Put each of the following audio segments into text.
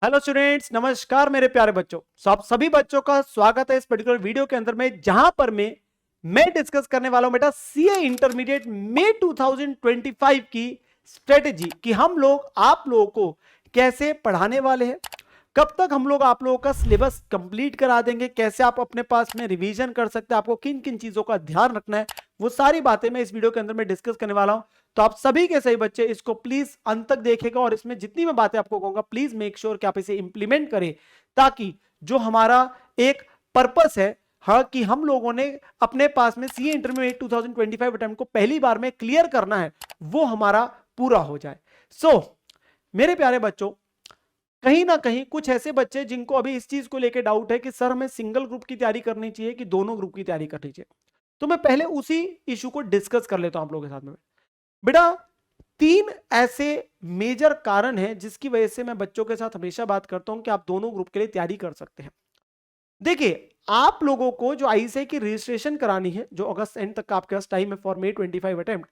Hello students, नमस्कार मेरे प्यारे बच्चों। आप सभी बच्चों का स्वागत है इस पर्टिकुलर वीडियो के अंदर में, जहां पर मैं डिस्कस करने वाला हूं बेटा सीए इंटरमीडिएट मई 2025 की स्ट्रेटेजी कि हम लोग आप लोगों को कैसे पढ़ाने वाले हैं, कब तक हम लोग आप लोगों का सिलेबस कंप्लीट करा देंगे, कैसे आप अपने पास में रिवीजन कर सकते हैं, आपको किन किन चीजों का ध्यान रखना है, वो सारी बातें मैं इस वीडियो के अंदर में डिस्कस करने वाला हूं। तो आप सभी के सही बच्चे इसको प्लीज अंत तक देखेगा और इसमें जितनी मैं बातें आपको कहूंगा प्लीज मेक श्योर कि आप इसे इंप्लीमेंट करें, ताकि जो हमारा एक पर्पस है, हाँ, कि हम लोगों ने अपने पास में सीए इंटरमीडिएट 2025 अटेम्प्ट को पहली बार में क्लियर करना है, वो हमारा पूरा हो जाए। मेरे प्यारे बच्चों, कहीं ना कहीं कुछ ऐसे बच्चे जिनको अभी इस चीज को लेकर डाउट है कि सर हमें सिंगल ग्रुप की तैयारी करनी चाहिए कि दोनों ग्रुप की तैयारी करनी चाहिए, तो मैं पहले उसी इशू को डिस्कस कर लेता हूं आप लोगों के साथ में। बेटा, तीन ऐसे मेजर कारण हैं जिसकी वजह से मैं बच्चों के साथ हमेशा बात करता हूं कि आप दोनों ग्रुप के लिए तैयारी कर सकते हैं। देखिए, आप लोगों को जो आईसीए की रजिस्ट्रेशन करानी है, जो अगस्त एंड तक का आपके पास टाइम है फॉर May 25 अटेम्प्ट,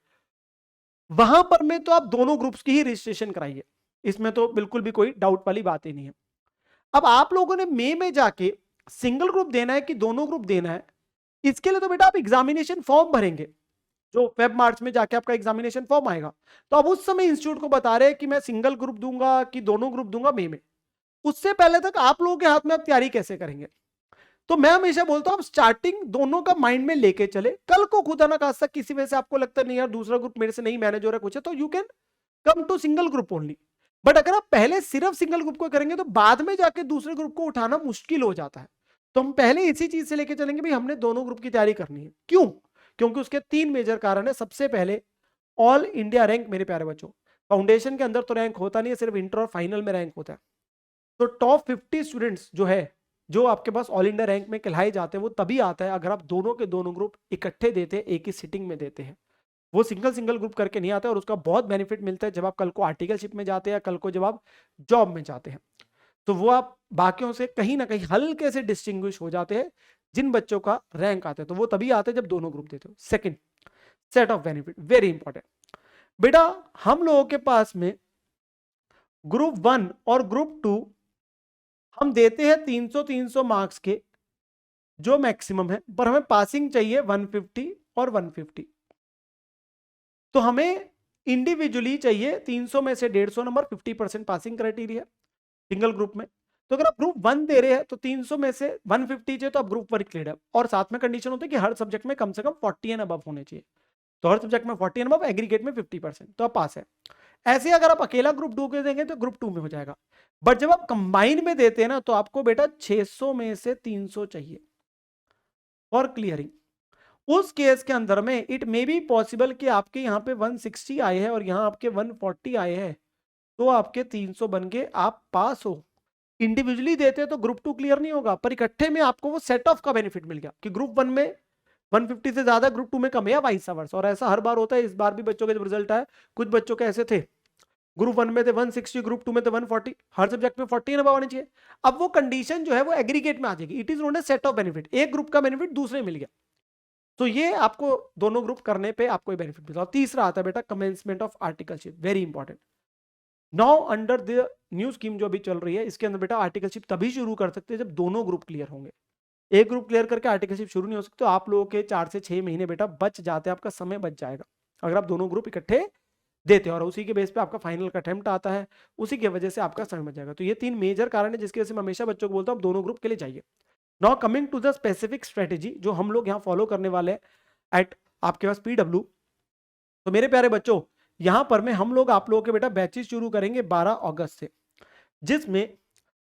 वहां पर में तो आप दोनों ग्रुप्स की ही रजिस्ट्रेशन कराइए, इसमें तो बिल्कुल भी कोई डाउट वाली बात ही नहीं है। अब आप लोगों ने मई में जाके सिंगल ग्रुप देना है कि दोनों ग्रुप देना है, इसके लिए तो बेटा आप एग्जामिनेशन फॉर्म भरेंगे, जो फेब मार्च में जाके आपका एग्जामिनेशन फॉर्म आएगा। तो अब उस समय इंस्टीट्यूट को बता रहे हैं कि मैं सिंगल ग्रुप दूंगा कि दोनों ग्रुप दूंगा मई में, उससे पहले तक आप लोगों के हाथ में आप तैयारी कैसे करेंगे? तो मैं हमेशा बोलता हूं, आप स्टार्टिंग दोनों का माइंड में लेके चले, कल को खुदा ना खास्ता किसी वजह से आपको लगता नहीं यार दूसरा ग्रुप मेरे से नहीं मैनेज हो रहा कुछ है, तो you can come to single group only. But अगर आप पहले सिर्फ सिंगल ग्रुप को करेंगे तो बाद में जाके दूसरे ग्रुप को उठाना मुश्किल हो जाता है। तो हम पहले इसी चीज से लेके चलेंगे, भाई हमने दोनों ग्रुप की तैयारी करनी है। क्यों? क्योंकि उसके तीन मेजर कारण है। सबसे पहले, ऑल इंडिया रैंक। मेरे प्यारे बच्चों, फाउंडेशन के अंदर तो रैंक होता नहीं है, सिर्फ इंटर और फाइनल में रैंक होता है। तो टॉप 50 स्टूडेंट्स जो है, जो आपके पास ऑल इंडिया रैंक में कहलाए जाते हैं, वो तभी आता है अगर आप दोनों के दोनों ग्रुप इकट्ठे देते हैं, एक ही सिटिंग में देते हैं। वो सिंगल सिंगल ग्रुप करके नहीं आता है, और उसका बहुत बेनिफिट मिलता है जब आप कल को आर्टिकलशिप में जाते हैं या कल को जब आप जॉब में जाते हैं, तो वो आप बाकियों से कहीं ना कहीं हल्के से डिस्टिंग्विश हो जाते हैं। जिन बच्चों का रैंक आता है तो वो तभी आते हैं जब दोनों ग्रुप देते हो। Second, set off benefit, very important. बेटा, हम लोगों के पास में ग्रुप 1 और ग्रुप 2 हम देते हैं 300-300 मार्क्स के, जो मैक्सिमम है, पर हमें पासिंग चाहिए 150 और 150। तो हमें इंडिविजुअली चाहिए 300 में से 150 number, 50% passing criteria single group में। तो अगर आप ग्रुप 1 दे रहे हैं तो 300 में से 150 चाहिए, तो आप ग्रुप 1 क्लियर है। और साथ में कंडीशन होती है कि हर सब्जेक्ट में कम से कम 40 एंड अबव होने चाहिए। तो हर सब्जेक्ट में 40 एंड अबव, एग्रीगेट में 50%, तो आप पास है। ऐसे अगर आप अकेला ग्रुप 2 के देंगे तो ग्रुप 2 में हो जाएगा। बट जब आप कंबाइन में देते हैं ना, तो आपको बेटा 600 में से 300 चाहिए फॉर क्लियरिंग। उस केस के अंदर में इट मे बी पॉसिबल कि आपके यहाँ पे 160 आए हैं और यहाँ आपके 140 आए हैं, तो आपके 300 बन के आप पास हो। इंडिविजुअली देते तो ग्रुप 2 क्लियर नहीं होगा, पर इकट्ठे में आपको वो सेट ऑफ का बेनिफिट मिल गया कि ग्रुप 1 में 150 से ज्यादा ग्रुप 2 में कम है, या वाइस वर्सा। और ऐसा हर बार होता है। इस बार भी बच्चों के जब रिजल्ट आए, कुछ बच्चों के ऐसे थे, ग्रुप 1 में थे 160, ग्रुप 2 में थे 140, हर सब्जेक्ट में 40 नंबर आने चाहिए। अब वो कंडीशन जो है वो एग्रीगेट में आ जाएगी। It is known as set off benefit, एक ग्रुप का बेनिफिट दूसरे मिल गया। तो ये आपको दोनों ग्रुप करने पे आपको बेनिफिट मिलता है। तीसरा आता है बेटा commencement of articleship, very important. Now under the new scheme जो अभी चल रही है, इसके अंदर बेटा आर्टिकलशिप तभी शुरू कर सकते हैं जब दोनों ग्रुप क्लियर होंगे। एक ग्रुप क्लियर करके आर्टिकलशिप शुरू नहीं हो सकती। तो आप लोगों के 4 से 6 महीने बेटा बच जाते हैं, आपका समय बच जाएगा अगर आप दोनों ग्रुप इकट्ठे देते हैं, और उसी के बेस पे आपका फाइनल का अटेम्प्ट आता है, उसी की वजह से आपका समय बच जाएगा। तो ये तीन मेजर कारण है जिसकी वजह से मैं हमेशा बच्चों को बोलता हूँ दोनों ग्रुप के लिए जाइए। Now coming to the specific strategy जो हम लोग यहाँ फॉलो करने वाले हैं एट आपके पास पीडब्ल्यू। तो मेरे प्यारे बच्चों, यहां पर में हम लोग आप लोगों के बेटा बैचेस शुरू करेंगे 12 अगस्त से, जिसमें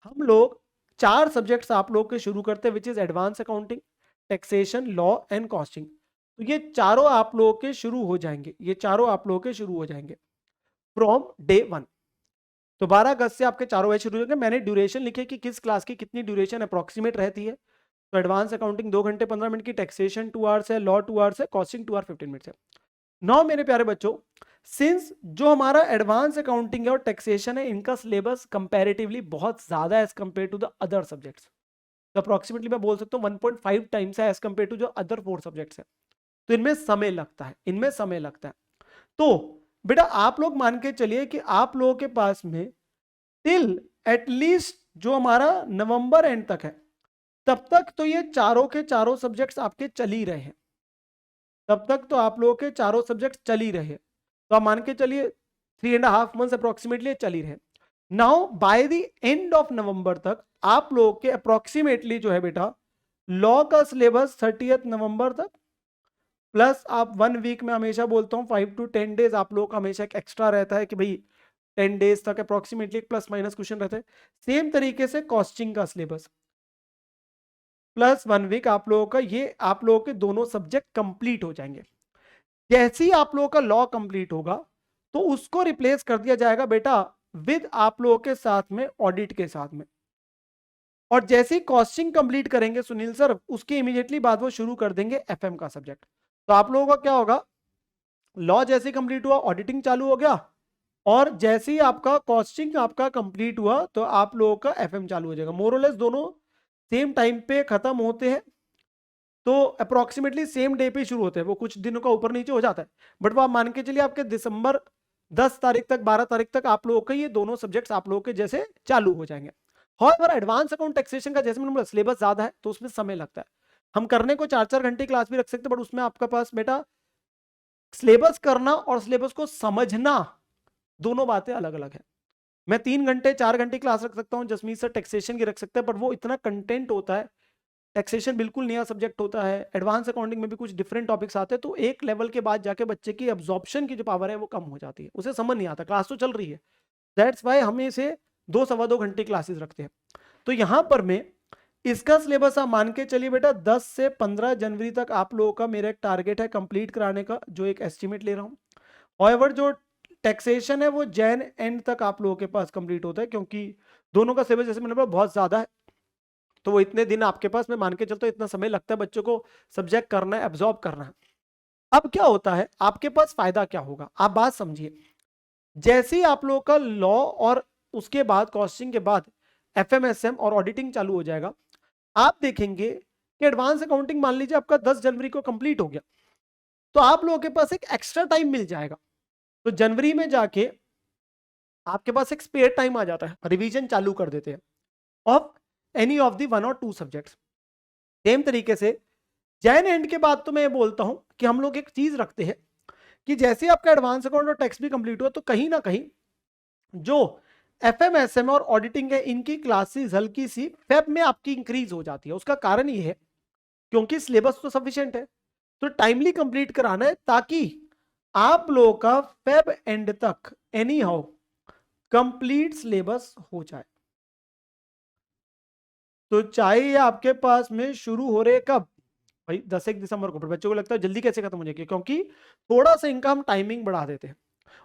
हम लोग 4 सब्जेक्ट्स आप लोग के शुरू करते हैं, which is advance accounting, taxation, law and costing. तो ये चारों आप लोगों के शुरू हो जाएंगे, ये चारों आप लोगों के शुरू हो जाएंगे फ्रॉम डे 1। तो 12 अगस्त से आपके चारों बैच शुरू हो जाएंगे। मैंने ड्यूरेशन लिखे कि किस क्लास की कितनी ड्यूरेशन अप्रोक्सीमेट रहती है। तो एडवांस अकाउंटिंग 2 घंटे 15 मिनट की, टैक्सेशन 2 आवर्स है, लॉ 2 आवर्स है, कॉस्टिंग 2 आवर 15 मिनट है। नौ मेरे प्यारे बच्चों, सिंस जो हमारा एडवांस अकाउंटिंग है और टैक्सेशन है, इनका सिलेबस कंपैरेटिवली बहुत ज्यादा है as compare to the other subjects. तो अप्रोक्सीमेटली मैं बोल सकता हूँ 1.5 टाइम्स है एज कंपेयर टू जो अदर 4 सब्जेक्ट्स है। तो इनमें समय लगता है, इनमें समय लगता है। तो बेटा आप लोग मान के चलिए कि आप लोगों के पास में टिल एटलीस्ट जो हमारा नवंबर एंड तक है तब तक तो ये चारों के चारों सब्जेक्ट्स आपके चल ही रहे हैं, तब तक तो आप लोगों के चारों सब्जेक्ट चल ही रहे हैं। तो आप मान के चलिए 3.5 मंथ्स अप्रोक्सीमेटली चल ही रहे। Now by the end of November तक आप लोगों के अप्रोक्सीमेटली जो है बेटा लॉ का सिलेबस 30 नवंबर तक, प्लस आप 1 वीक में हमेशा बोलता हूँ 5 to 10 डेज आप लोगों का हमेशा एक एक्स्ट्रा रहता है कि भाई 10 डेज तक अप्रोक्सीमेटली प्लस माइनस क्वेश्चन रहते हैं। सेम तरीके से कॉस्टिंग का सिलेबस प्लस 1 वीक आप लोगों का, ये आप लोगों के दोनों सब्जेक्ट कंप्लीट हो जाएंगे। जैसे ही आप लोगों का लॉ कंप्लीट होगा तो उसको रिप्लेस कर दिया जाएगा बेटा विद आप लोगों के साथ में ऑडिट के साथ में। और जैसे ही कॉस्टिंग कंप्लीट करेंगे सुनील सर उसके इमीडिएटली बाद वो शुरू कर देंगे एफएम का सब्जेक्ट। तो आप लोगों का क्या होगा, लॉ जैसे कंप्लीट हुआ ऑडिटिंग चालू हो गया, और जैसे ही आपका कॉस्टिंग आपका कंप्लीट हुआ तो आप लोगों का एफएम चालू हो जाएगा। मोरलेस दोनों सेम टाइम पे खत्म होते हैं, तो अप्रोक्सीमेटली सेम डे पे शुरू होते हैं, वो कुछ दिनों का ऊपर नीचे हो जाता है, बट वो आप मान के चलिए आपके दिसंबर 10 तारीख तक 12 तारीख तक आप लोगों के ये दोनों सब्जेक्ट्स आप लोगों के जैसे चालू हो जाएंगे। और एडवांस अकाउंट टैक्सेशन का जैसे मैंने बोला सिलेबस ज्यादा है तो उसमें समय लगता है। हम करने को 4-4 घंटे क्लास भी रख सकते हैं, बट उसमें आपका पास बेटा सिलेबस करना और सिलेबस को समझना दोनों बातें अलग अलग है। मैं 3 घंटे 4 घंटे क्लास रख सकता हूँ, जसमीत सर टैक्सेशन की रख सकते हैं, पर वो इतना कंटेंट होता है, टैक्सेशन बिल्कुल नया सब्जेक्ट होता है, एडवांस अकाउंटिंग में भी कुछ डिफरेंट टॉपिक्स आते हैं, तो एक लेवल के बाद जाके बच्चे की अब्जॉर्प्शन की जो पावर है वो कम हो जाती है, उसे समझ नहीं आता, क्लास तो चल रही है। दैट्स वाई हम इसे 2-2.25 घंटे क्लासेस रखते हैं। तो यहां पर मैं इसका सिलेबस आप मान के चलिए बेटा 10 से 15 जनवरी तक आप लोगों का मेरा एक टारगेट है कंप्लीट कराने का, जो एक एस्टिमेट ले रहा हूं। हाउएवर जो टैक्सेशन है वो जैन एंड तक आप लोगों के पास कंप्लीट होता है, क्योंकि दोनों का सिलेबस जैसे मैंने बोला बहुत ज्यादा है, तो वो इतने दिन आपके पास मैं मान के चलता हूं इतना समय लगता है बच्चों को सब्जेक्ट करना है, एब्जॉर्ब करना है। अब क्या होता है आपके पास फायदा क्या होगा, आप बात समझिए। जैसे ही आप लोगों का लॉ और उसके बाद कॉस्टिंग के बाद एफएमएसएम और ऑडिटिंग चालू हो जाएगा, आप देखेंगे कि एडवांस अकाउंटिंग मान लीजिए आपका 10 जनवरी को कंप्लीट हो गया, तो आप लोगों के पास एक एक्स्ट्रा टाइम मिल जाएगा। तो जनवरी में जाके आपके पास एक स्पेयर टाइम आ जाता है, रिवीजन चालू कर देते हैं ऑफ एनी ऑफ दी 1 और 2 सब्जेक्ट्स। सेम तरीके से जैन एंड के बाद तो मैं बोलता हूं कि हम लोग एक चीज रखते हैं कि जैसे आपका एडवांस अकाउंट और टैक्स भी कंप्लीट हुआ तो कहीं ना कहीं जो एफएमएसएम और ऑडिटिंग है इनकी क्लासेस हल्की सी फेब में आपकी इंक्रीज हो जाती है। उसका कारण ये है क्योंकि सिलेबस तो सफिशिएंट है, तो टाइमली कंप्लीट कराना है ताकि आप लोगों का फेब एंड तक एनी हाउ कंप्लीट सिलेबस हो जाए। तो चाहे ये आपके पास में शुरू हो रहे कब भाई 10-1 दिसंबर को, पर बच्चों को लगता है जल्दी कैसे खत्म हो जाएगी, क्योंकि थोड़ा सा इनका हम टाइमिंग बढ़ा देते हैं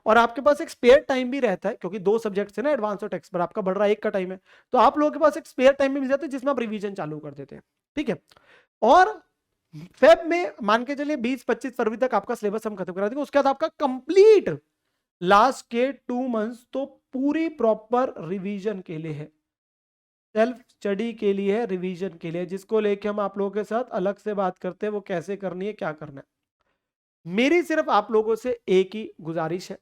और आपके पास एक स्पेयर टाइम भी रहता है, क्योंकि 2 सब्जेक्ट है ना एडवांस और टैक्स, पर आपका बढ़ रहा है 1 का टाइम है, तो आप लोगों के पास एक स्पेयर टाइम भी मिल जाता है जिसमें आप रिवीजन चालू कर देते हैं। ठीक है, और फेब में मान के चलिए 20-25 फरवरी तक आपका सिलेबस हम खत्म करा देंगे, उसके बाद आपका कंप्लीट लास्ट के 2 मंथ्स तो पूरी प्रॉपर रिवीजन के लिए है, सेल्फ स्टडी के लिए है, रिवीजन के लिए, जिसको लेके हम आप लोगों के साथ अलग से बात करते हैं वो कैसे करनी है क्या करना है। मेरी सिर्फ आप लोगों से एक ही गुजारिश है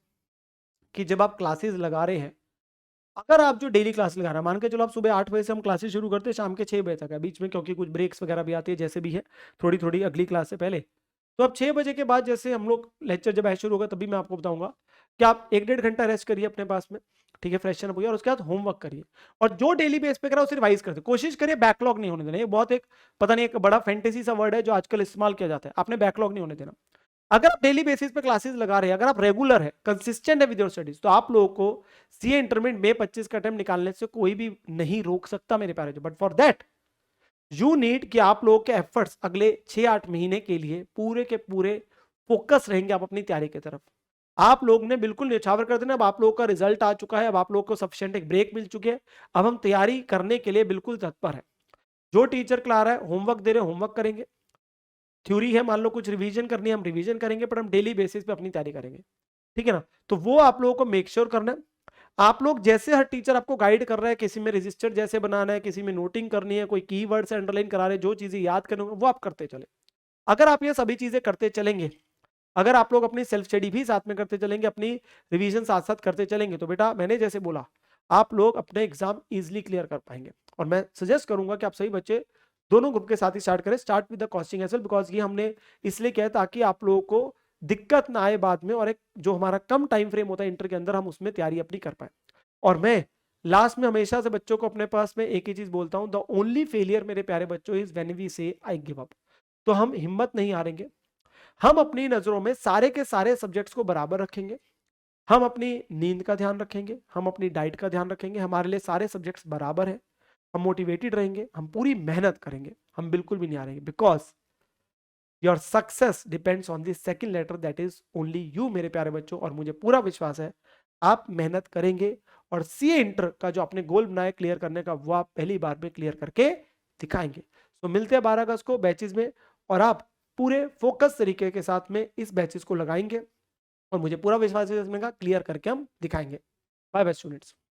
कि जब आप क्लासेस लगा रहे हैं, अगर आप जो डेली क्लास लगा रहे हैं, मान के चलो आप सुबह 8 बजे से हम क्लासेस शुरू करते हैं शाम के 6 बजे तक है, बीच में क्योंकि कुछ ब्रेक्स वगैरह भी आती है जैसे भी है थोड़ी थोड़ी अगली क्लास से पहले, तो अब 6 बजे के बाद जैसे हम लोग लेक्चर जब शुरू होगा तभी मैं आपको बताऊंगा कि आप 1-1.5 घंटा रेस्ट करिए अपने पास में, ठीक है, फ्रेशन अप होइए और उसके बाद होमवर्क करिए, और जो डेली बेस पे करा उसे रिवाइज करते कोशिश करिए, बैकलॉग नहीं होने देना। ये बहुत एक पता नहीं एक बड़ा फैंटेसी सा वर्ड है जो आजकल इस्तेमाल किया जाता है, आपने बैकलॉग नहीं होने देना। अगर आप डेली बेसिस पे क्लासेस लगा रहे हैं, अगर आप रेगुलर है, कंसिस्टेंट है विद योर स्टडीज, तो आप लोगों को सीए इंटरमीडिएट में 25 का अटेम्प्ट निकालने से कोई भी नहीं रोक सकता मेरे प्यारे। But for that you need कि आप लोगों के एफर्ट्स अगले 6-8 महीने के लिए पूरे के पूरे फोकस रहेंगे आप अपनी तैयारी की तरफ। आप लोग ने बिल्कुल न्यौछावर कर देना, अब आप लोगों का रिजल्ट आ चुका है, अब आप लोगों को सफिशिएंट एक ब्रेक मिल चुकी है, अब हम तैयारी करने के लिए बिल्कुल तत्पर है। जो टीचर क्ला रहा है होमवर्क दे रहे हैं होमवर्क करेंगे, थ्योरी है मान लो कुछ रिवीजन करनी है हम रिवीजन करेंगे, पर हम डेली बेसिस पे अपनी तैयारी करेंगे, ठीक है ना। तो वो आप लोगों को मेक श्योर करना है। आप लोग जैसे हर टीचर आपको गाइड कर रहा है, किसी में रजिस्टर जैसे बनाना है, किसी में नोटिंग करनी है, कोई कीवर्ड से अंडरलाइन करा रहे, जो चीजें याद करनी वो आप करते चले। अगर आप ये सभी चीजें करते चलेंगे, अगर आप लोग अपनी सेल्फ स्टडी भी साथ में करते चलेंगे, अपनी रिवीजन साथ साथ करते चलेंगे, तो बेटा मैंने जैसे बोला आप लोग अपने एग्जाम इजीली क्लियर कर पाएंगे। और मैं सजेस्ट करूंगा कि आप सभी बच्चे दोनों ग्रुप के साथ ही स्टार्ट करें, start with the costing as well, because ये हमने इसलिए किया है ताकि आप लोगों को दिक्कत ना आए बाद में, और एक जो हमारा कम टाइम फ्रेम होता है इंटर के अंदर, हम उसमें तैयारी अपनी कर पाए। और मैं लास्ट में हमेशा से बच्चों को अपने पास में एक ही चीज बोलता हूं, द ओनली फेलियर मेरे प्यारे बच्चों इज व्हेन वी से आई गिव अप। तो हम हिम्मत नहीं हारेंगे, हम अपनी नजरों में सारे के सारे सब्जेक्ट्स को बराबर रखेंगे, हम अपनी नींद का ध्यान रखेंगे, हम अपनी डाइट का ध्यान रखेंगे, हमारे लिए सारे सब्जेक्ट्स बराबर हैं, हम मोटिवेटेड रहेंगे, हम पूरी मेहनत करेंगे, हम बिल्कुल भी नहीं हारेंगे, because your success depends on the second letter that is only you मेरे प्यारे बच्चों। और मुझे पूरा विश्वास है आप मेहनत करेंगे और सीए इंटर का जो आपने गोल बनाया क्लियर करने का, वो आप पहली बार में क्लियर करके दिखाएंगे। तो मिलते हैं 12 अगस्त को बैचेस में, और आप पूरे फोकस तरीके के साथ में इस बैचेस को लगाएंगे और मुझे पूरा विश्वास है इसमें का क्लियर करके हम दिखाएंगे। Bye bye students.